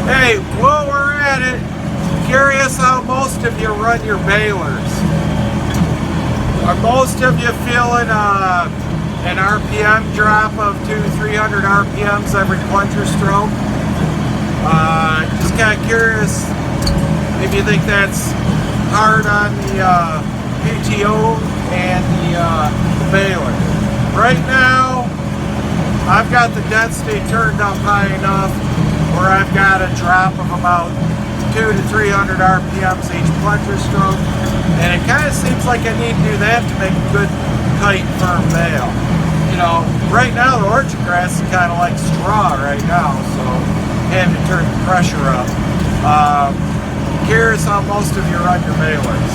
Hey, while we're at it, curious how most of you run your balers. Are most of you feeling an RPM drop of 200-300 RPMs every plunger stroke? Just kind of curious if you think that's hard on the PTO and the baler. Right now, I've got the density turned up high enough where I've got a drop of about 200 to 300 RPMs each plunger stroke, and it kind of seems like I need to do that to make a good, tight, firm bale. You know, right now the orchard grass is kind of like straw right now, so having to turn the pressure up. Curious how most of you run your balers.